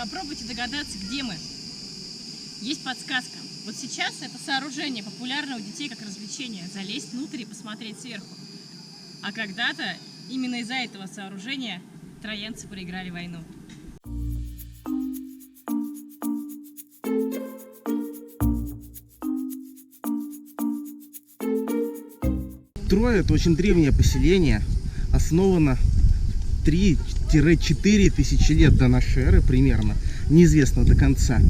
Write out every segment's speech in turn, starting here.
Попробуйте догадаться, где мы. Есть подсказка. Вот сейчас это сооружение популярно у детей как развлечение. Залезть внутрь и посмотреть сверху. А когда-то именно из-за этого сооружения троянцы проиграли войну. Троя – это очень древнее поселение, основано 3-4 тысячи лет до нашей эры примерно, неизвестно до конца.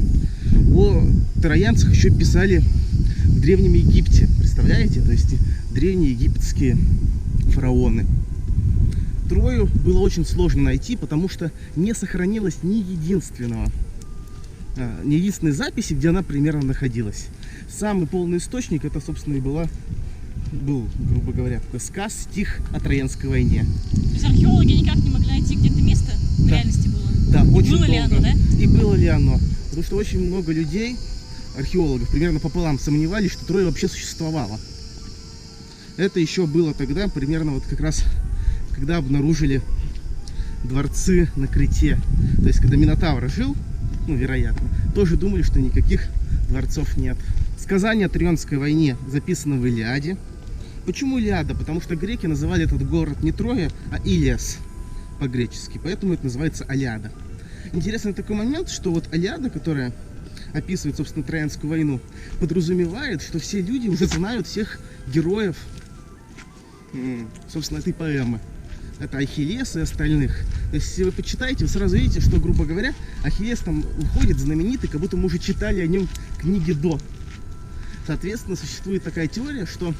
О троянцах еще писали в Древнем Египте, представляете? То есть древние египетские фараоны. Трою было очень сложно найти, потому что не сохранилось ни единственной записи, где она примерно находилась. Самый полный источник это, собственно, и был, грубо говоря, такой сказ, стих о Троянской войне. То есть археологи никак не могли найти где-то место в реальности было? Да, очень было долго. ли оно, да? И было ли оно? Потому что очень много людей, археологов, примерно пополам сомневались, что Троя вообще существовала. Это еще было тогда, примерно вот как раз, когда обнаружили дворцы на Крите. То есть, когда Минотавр жил, ну, вероятно, тоже думали, что никаких дворцов нет. Сказание о Троянской войне записано в Илиаде. Почему Илиада? Потому что греки называли этот город не Троя, а Илиас по-гречески. Поэтому это называется Илиада. Интересный такой момент, что вот Илиада, которая описывает, собственно, Троянскую войну, подразумевает, что все люди уже знают всех героев, собственно, этой поэмы. Это Ахиллес и остальных. То есть, если вы почитаете, вы сразу видите, что, грубо говоря, Ахиллес там уходит знаменитый, как будто мы уже читали о нем книги до. Соответственно, существует такая теория, что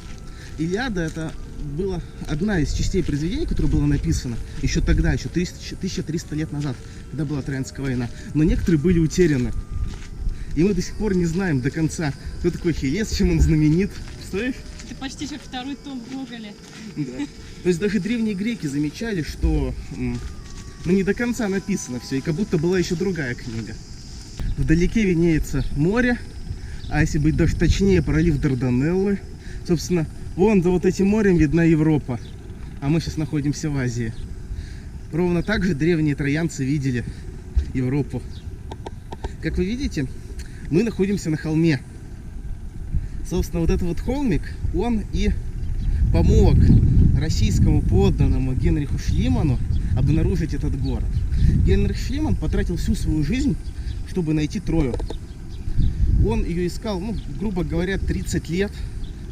Илиада это была одна из частей произведения, которая была написана еще тогда, еще 1300 лет назад, когда была Троянская война. Но некоторые были утеряны. И мы до сих пор не знаем до конца, кто такой Ахиллес, чем он знаменит. Представляешь? Это почти как второй том в Гоголе. Да. То есть даже древние греки замечали, что не до конца написано все, и как будто была еще другая книга. Вдалеке виднеется море, а если быть даже точнее, пролив Дарданеллы. Собственно, вон за вот этим морем видна Европа, а мы сейчас находимся в Азии. Ровно так же древние троянцы видели Европу. Как вы видите, мы находимся на холме. Собственно, вот этот вот холмик, он и помог российскому подданному Генриху Шлиману обнаружить этот город. Генрих Шлиман потратил всю свою жизнь, чтобы найти Трою. Он ее искал, ну, грубо говоря, 30 лет,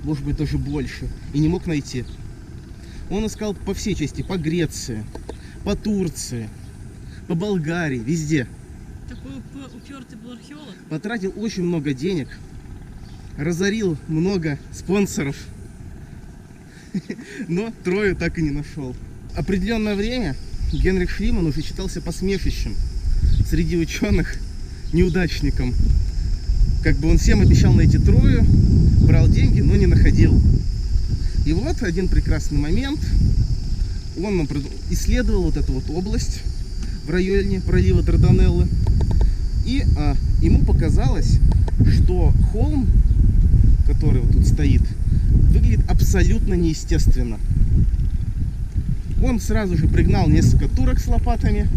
может быть, даже больше, и не мог найти. Он искал по всей части, по Греции, по Турции, по Болгарии, везде. Такой упертый был археолог. Потратил очень много денег, разорил много спонсоров, но Трою так и не нашел. Определенное время Генрих Шлиман уже считался посмешищем среди ученых, неудачником. Как бы он всем обещал найти Трою, брал деньги, но не находил. И вот один прекрасный момент, он исследовал вот эту вот область в районе пролива Дарданеллы, и ему показалось, что холм, который вот тут стоит, выглядит абсолютно неестественно. Он сразу же пригнал несколько турок с лопатами,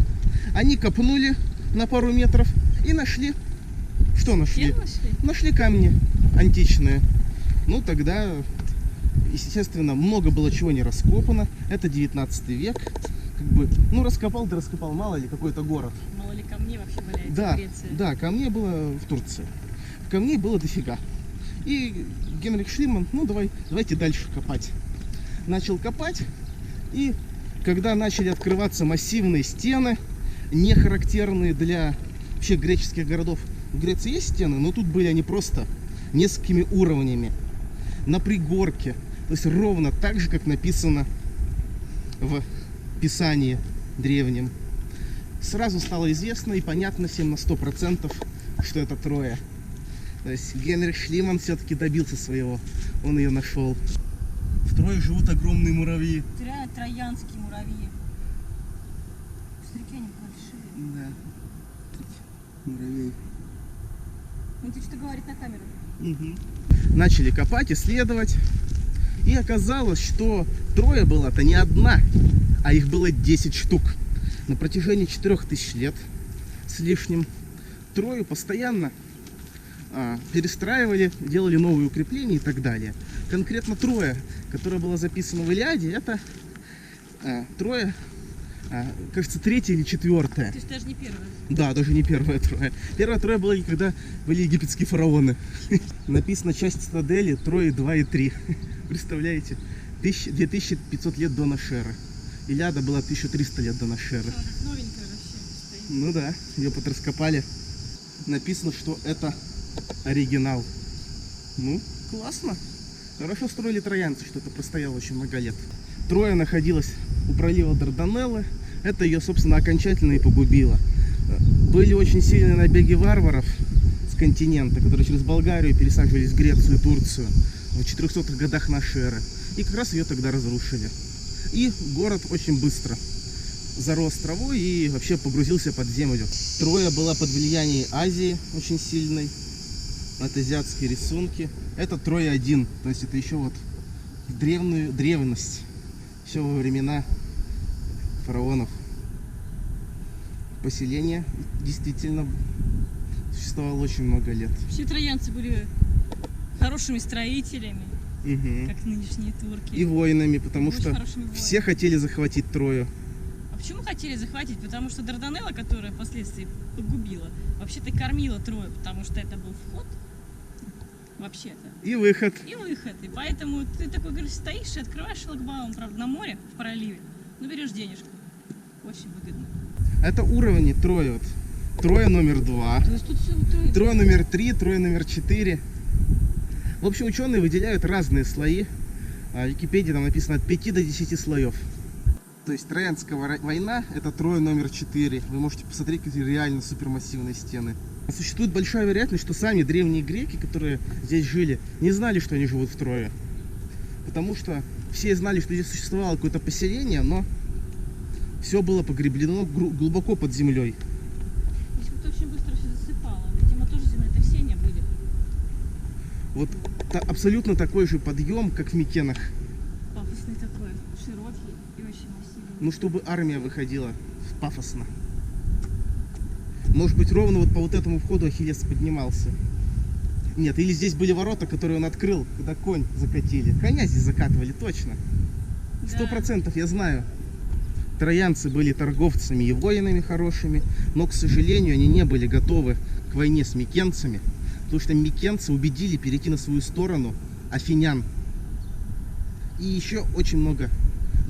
они копнули на пару метров и нашли. Что нашли? Нашли камни античные. Ну, тогда, естественно, много было чего не раскопано. Это 19 век. Как бы, ну, раскопал, да раскопал, мало ли, какой-то город. Мало ли камней вообще валяется в Греции. Да, камней было в Турции. Камней было дофига. И Генрих Шлиман, ну, давайте дальше копать. Начал копать, и когда начали открываться массивные стены, не характерные для вообще греческих городов. В Греции есть стены, но тут были они просто несколькими уровнями, на пригорке. То есть ровно так же, как написано в Писании древнем. Сразу стало известно и понятно всем на 100%, что это Троя. То есть Генрих Шлиман все-таки добился своего. Он ее нашел. В Трое живут огромные муравьи. Реально троянские муравьи. Смотри, они большие. Да. Муравей. Он тебе что говорит на камеру? Угу. Начали копать, исследовать. И оказалось, что Троя была-то не одна, а их было 10 штук. На протяжении 4000 лет с лишним. Трою постоянно перестраивали, делали новые укрепления и так далее. Конкретно Троя, которая была записана в Илиаде, это Троя, кажется, 3-я или 4-я. То есть даже не первая. Да, даже не 1-я Троя. 1-я Троя была, когда были египетские фараоны. Написано часть цитадели Трои 2 и 3. Представляете? 2500 лет до нашей эры. Илиада была 1300 лет до нашей эры. Новенькая вообще стоит. Ну да, ее подраскопали. Написано, что это оригинал. Ну, классно. Хорошо строили троянцы, что это простояло очень много лет. Троя находилась у пролива Дарданеллы. Это ее, собственно, окончательно и погубило. Были очень сильные набеги варваров с континента, которые через Болгарию пересаживались в Грецию и Турцию в 400-х годах нашей эры. И как раз ее тогда разрушили. И город очень быстро зарос травой и вообще погрузился под землю. Троя была под влиянием Азии очень сильной. Это азиатские рисунки. Это Троя-1, то есть это еще вот древность, еще во времена фараонов. Поселение действительно существовало очень много лет. Все троянцы были хорошими строителями, как нынешние турки. И воинами, потому Очень что хорошими все хотели захватить Трою. А почему хотели захватить? Потому что Дарданелла, которая впоследствии погубила, вообще-то кормила Трою, потому что это был вход, вообще-то, И выход. и выход. И поэтому ты такой, говоришь, стоишь и открываешь шлагбаум, правда, на море, в проливе, но берешь денежку. Очень выгодно. Это уровни Трои. Вот. Троя номер 2. То есть тут все Троя. Троя номер 3, Троя номер 4. В общем, ученые выделяют разные слои. В Википедии там написано от 5 до 10 слоев. То есть Троянская война — это Троя номер 4. Вы можете посмотреть, какие реально супермассивные стены. Существует большая вероятность, что сами древние греки, которые здесь жили, не знали, что они живут в Трое. Потому что все знали, что здесь существовало какое-то поселение, но все было погреблено глубоко под землей. Здесь вот очень быстро все засыпало. Видимо, тоже землетрясения были. Вот абсолютно такой же подъем, как в Микенах. Пафосный такой, широкий и очень массивный. Ну, чтобы армия выходила пафосно. Может быть, ровно вот по вот этому входу Ахиллес поднимался. Нет, или здесь были ворота, которые он открыл, когда конь закатили. Коня здесь закатывали, точно. 100% я знаю. Троянцы были торговцами и воинами хорошими, но, к сожалению, они не были готовы к войне с микенцами, потому что микенцы убедили перейти на свою сторону афинян. И еще очень много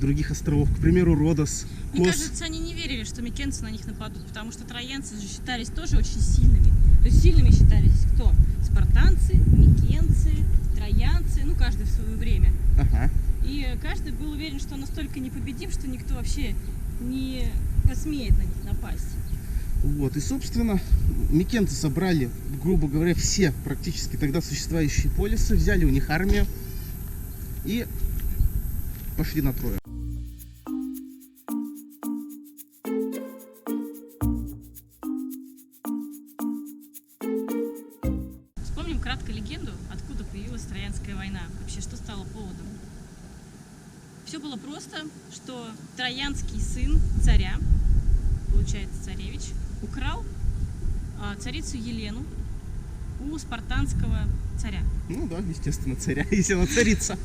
других островов, к примеру, Родос, Кос. Мне кажется, они не верили, что микенцы на них нападут, потому что троянцы же считались тоже очень сильными. То есть сильными считались кто? Спартанцы, микенцы, троянцы, ну каждый в свое время. Ага. И каждый был уверен, что он настолько непобедим, что никто вообще не посмеет на них напасть. Вот, и, собственно, микенцы собрали, грубо говоря, все практически тогда существующие полисы, взяли у них армию и пошли на Трою. Вспомним кратко легенду, откуда появилась Троянская война. Вообще, что стало поводом. Все было просто, что троянский сын царя, получается царевич, украл царицу Елену у спартанского царя. Ну да, естественно, царя, если она царица.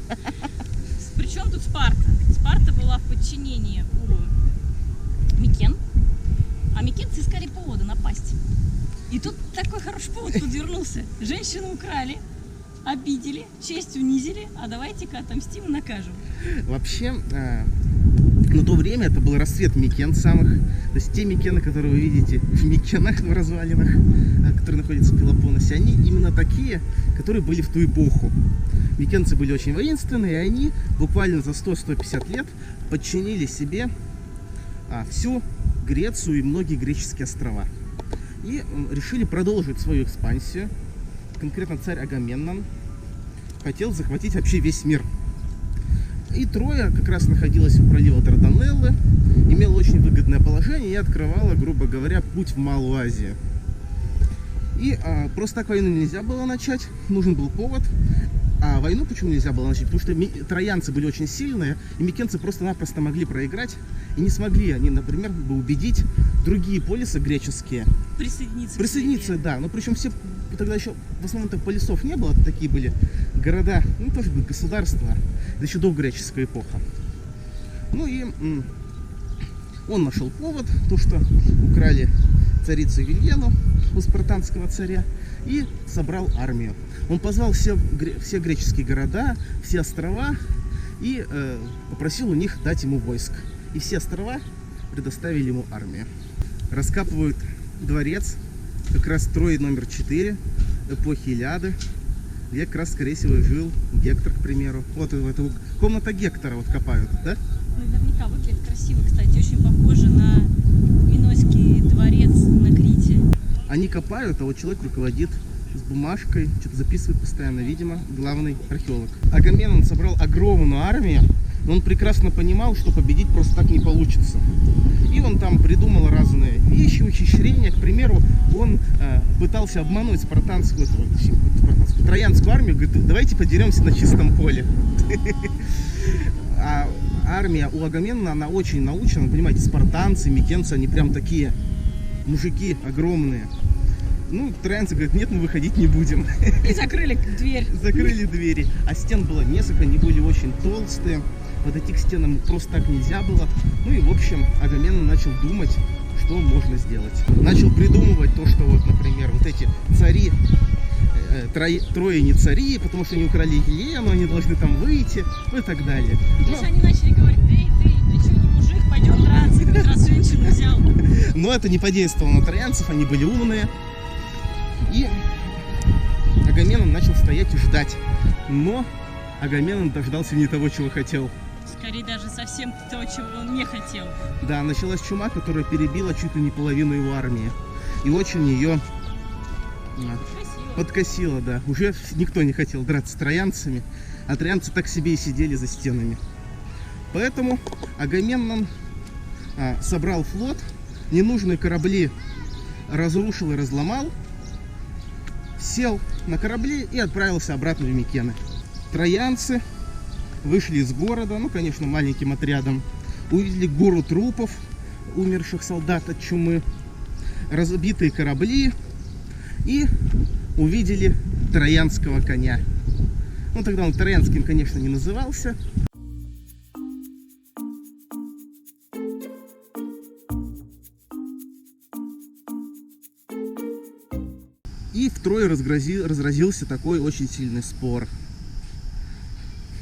Причем тут Спарта? Спарта была в подчинении у Микен, а микенцы искали повода напасть. И тут такой хороший повод подвернулся. Женщину украли, обидели, честь унизили, а давайте-ка отомстим и накажем. Вообще, на то время это был расцвет микен самых. То есть те микены, которые вы видите в Микенах, в развалинах, которые находятся в Пелопоннесе, они именно такие, которые были в ту эпоху. Микенцы были очень воинственные, и они буквально за 100-150 лет подчинили себе всю Грецию и многие греческие острова. И решили продолжить свою экспансию. Конкретно царь Агамемнон хотел захватить вообще весь мир. И Троя как раз находилась у пролива Дарданеллы, имела очень выгодное положение и открывала, грубо говоря, путь в Малую Азию. И просто так войну нельзя было начать, нужен был повод. А войну почему нельзя было начать? Потому что троянцы были очень сильные, и микенцы просто-напросто могли проиграть. И не смогли они, например, бы убедить другие полисы греческие Присоединиться, да. Но причем все тогда еще в основном-то полисов не было, такие были города, ну тоже бы государства, это еще до греческая эпоха. Ну и он нашел повод, то что украли царицу Елену у спартанского царя, и собрал армию. Он позвал все греческие города, все острова и попросил у них дать ему войск. И все острова предоставили ему армию. Раскапывают дворец, как раз Трой номер 4 эпохи Илиады, где как раз, скорее всего, жил Гектор, к примеру. Вот эту комната Гектора вот копают, да? Наверняка выглядит красиво, кстати. Очень похоже на Минойский дворец на Крите. Они копают, а вот человек руководит с бумажкой, что-то записывает постоянно, видимо, главный археолог. Агамемнон собрал огромную армию, но он прекрасно понимал, что победить просто так не получится. И он там придумал разные вещи, ухищрения. К примеру, он пытался обмануть троянскую армию, говорит, давайте подеремся на чистом поле. А армия у Агамемнона, она очень научена, понимаете, спартанцы, микенцы, они прям такие мужики огромные. Ну, троянцы говорят, нет, мы выходить не будем. И закрыли дверь. Закрыли двери. А стен было несколько, они были очень толстые. Подойти к стенам просто так нельзя было. Ну и, в общем, Агамемнон начал думать, что можно сделать. Начал придумывать то, что вот, например, вот эти цари, трое не цари, потому что они украли Елену, они должны там выйти, ну и так далее. То есть они начали говорить, ты что, не мужик, пойдем драться, как раз женщину взял. Но это не подействовало на троянцев, они были умные. И Агамемнон начал стоять и ждать. Но Агамемнон дождался не того, чего хотел. Скорее даже совсем то, чего он не хотел. Да, началась чума, которая перебила чуть ли не половину его армии. И очень ее подкосила, да. Уже никто не хотел драться с троянцами, а троянцы так себе и сидели за стенами. Поэтому Агамемнон собрал флот, ненужные корабли разрушил и разломал, сел на корабли и отправился обратно в Микены. Троянцы вышли из города, ну, конечно, маленьким отрядом, увидели гору трупов, умерших солдат от чумы, разбитые корабли и увидели троянского коня. Ну, тогда он троянским, конечно, не назывался. И в Трое разразился такой очень сильный спор.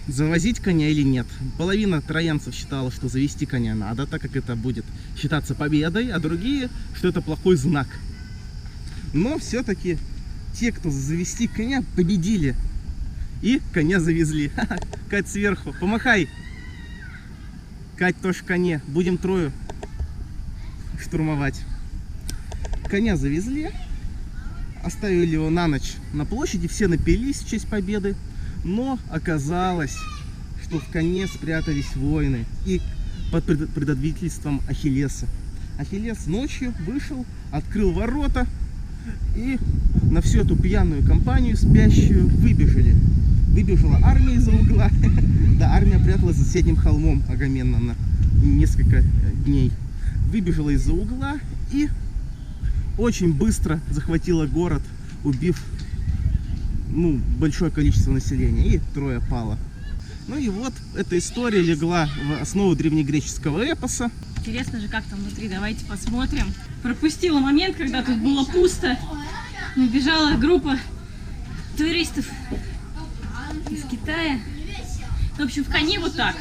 Завозить коня или нет. Половина троянцев считала, что завести коня надо, так как это будет считаться победой, а другие, что это плохой знак. Но все-таки те, кто завести коня, победили. И коня завезли. Кать сверху, помахай. Кать тоже в коне. Будем Трою штурмовать. Коня завезли. Оставили его на ночь на площади. Все напились в честь победы. Но оказалось, что в коне спрятались воины и под предводительством Ахиллеса. Ахиллес ночью вышел, открыл ворота и на всю эту пьяную компанию спящую выбежала армия из-за угла. Да, армия пряталась за соседним холмом Агамемнона несколько дней. Выбежала из-за угла и очень быстро захватила город, убив большое количество населения, и Троя пала. Ну и вот эта история легла в основу древнегреческого эпоса. Интересно же, как там внутри, давайте посмотрим. Пропустила момент, когда тут было пусто. Набежала группа туристов из Китая. В общем, в коне вот так.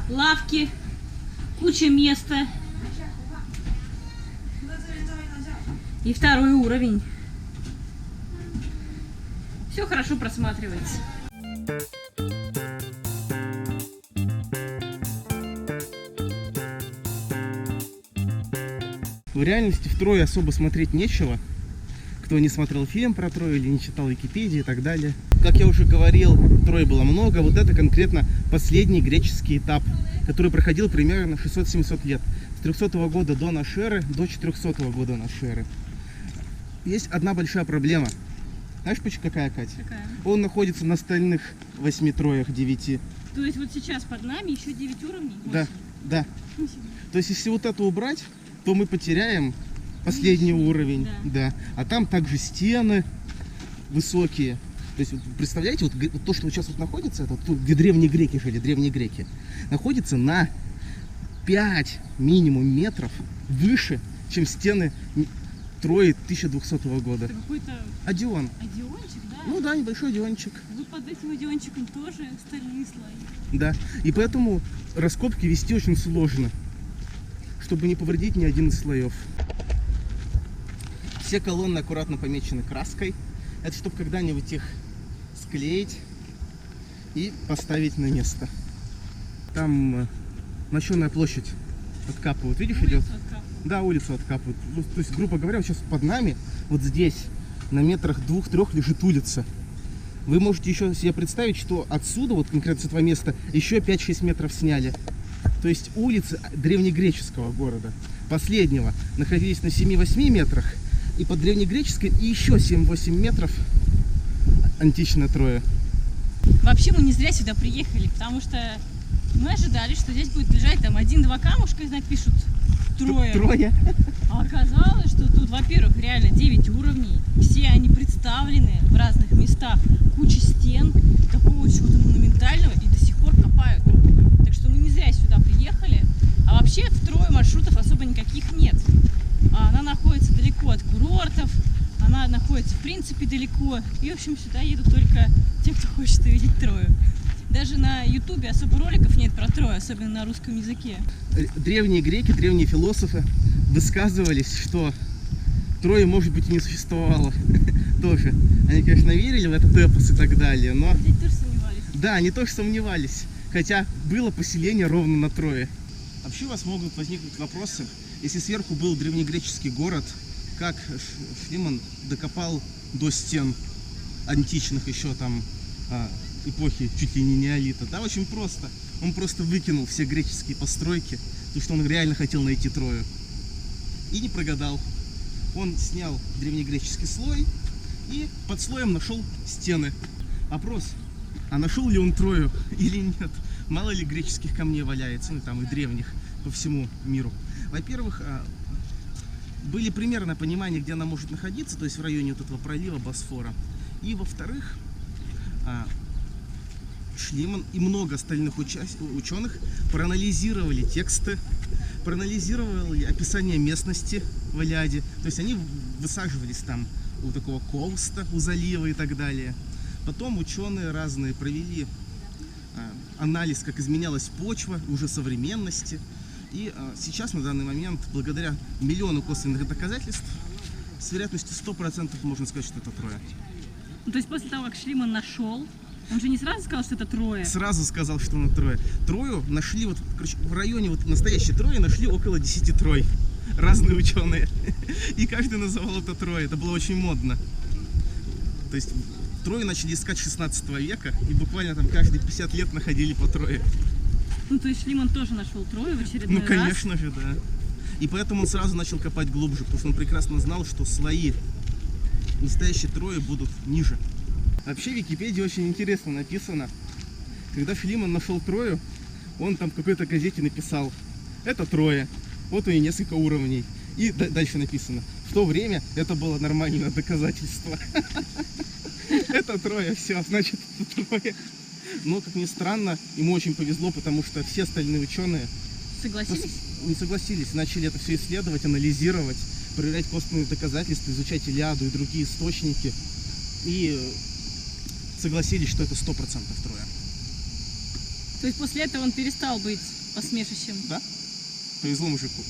Лавки, куча места. И второй уровень. Все хорошо просматривается. В реальности в Трое особо смотреть нечего. Кто не смотрел фильм про Трою или не читал Википедии и так далее. Как я уже говорил, Трой было много. Вот это конкретно последний греческий этап, который проходил примерно 600-700 лет. С 300 года до нашей эры до 400 года нашей эры. Есть одна большая проблема. Знаешь, какая, Катя? Какая? Он находится на остальных 8 Троях, 9. То есть вот сейчас под нами еще 9 уровней? 8. Да, да. То есть если вот это убрать, то мы потеряем последний уровень. Да. А там также стены высокие. То есть, представляете, вот то, что сейчас вот находится, это тут, где древние греки жили, древние греки, находится на 5 минимум метров выше, чем стены Трои 1200 года. Это какой-то Одеон. одеончик, да? Ну да, небольшой одеончик. Вы под этим одеончиком тоже стальные слои. Да. И поэтому раскопки вести очень сложно, чтобы не повредить ни один из слоев. Все колонны аккуратно помечены краской. Это чтобы когда-нибудь их склеить и поставить на место. Там мощеная площадь откапывают. Видишь, идет? Да, улицу откапывают. То есть, грубо говоря, вот сейчас под нами, вот здесь, на метрах 2-3 лежит улица. Вы можете еще себе представить, что отсюда, вот конкретно с этого места, еще 5-6 метров сняли. То есть улицы древнегреческого города, последнего, находились на 7-8 метрах, и под древнегреческой еще 7-8 метров античная Троя. Вообще мы не зря сюда приехали, потому что мы ожидали, что здесь будет лежать там 1-2 камушка, и знать пишут Троя. А оказалось, что тут, во-первых, реально 9 уровней, все они представлены в разных местах, куча стен, такого чего-то монументального, и до сих пор копают. Так что мы не зря сюда приехали. А вообще в Трое маршрутов особо никаких нет. Она находится далеко от курортов, она находится в принципе далеко. И, в общем, сюда едут только те, кто хочет увидеть Трою. Даже на Ютубе особо роликов нет про Трою, особенно на русском языке. Древние греки, древние философы высказывались, что Троя, может быть, и не существовало. Тоже. Они, конечно, верили в этот эпос и так далее, но... Здесь тоже сомневались. Да, они тоже сомневались. Хотя было поселение ровно на Трое. Вообще у вас могут возникнуть вопросы. Если сверху был древнегреческий город, как Шлиман докопал до стен античных еще там эпохи чуть ли не неолита? Да, очень просто. Он просто выкинул все греческие постройки, потому что он реально хотел найти Трою. И не прогадал. Он снял древнегреческий слой и под слоем нашел стены. Вопрос, а нашел ли он Трою или нет? Мало ли греческих камней валяется, ну там и древних по всему миру. Во-первых, были примерное понимание, где она может находиться, то есть в районе вот этого пролива Босфора. И во-вторых, Шлиман и много остальных ученых проанализировали тексты, проанализировали описание местности в Илиаде. То есть они высаживались там у такого Колста, у залива и так далее. Потом ученые разные провели анализ, как изменялась почва уже современности. И сейчас, на данный момент, благодаря миллиону косвенных доказательств, с вероятностью 100% можно сказать, что это Троя. Ну, то есть после того, как Шлиман нашел, он же не сразу сказал, что это Троя? Сразу сказал, что она Троя. Трою нашли, вот, короче, в районе вот настоящей Трои нашли около 10 Трой. Разные ученые. И каждый называл это Троя. Это было очень модно. То есть Трою начали искать 16 века, и буквально там каждые 50 лет находили по Трое. Ну, то есть Шлиман тоже нашел Трою в очередной раз? Ну, конечно же, да. И поэтому он сразу начал копать глубже, потому что он прекрасно знал, что слои настоящей Трои будут ниже. Вообще в Википедии очень интересно написано. Когда Шлиман нашел Трою, он там в какой-то газете написал: это Троя, вот у нее несколько уровней. И дальше написано: в то время это было нормальное доказательство. Это Троя, все, значит, это Троя. Но, как ни странно, ему очень повезло, потому что все остальные ученые не согласились, начали это все исследовать, анализировать, проверять косвенные доказательства, изучать Илиаду и другие источники. И согласились, что это 100% Троя. То есть после этого он перестал быть посмешищем? Да, повезло мужику.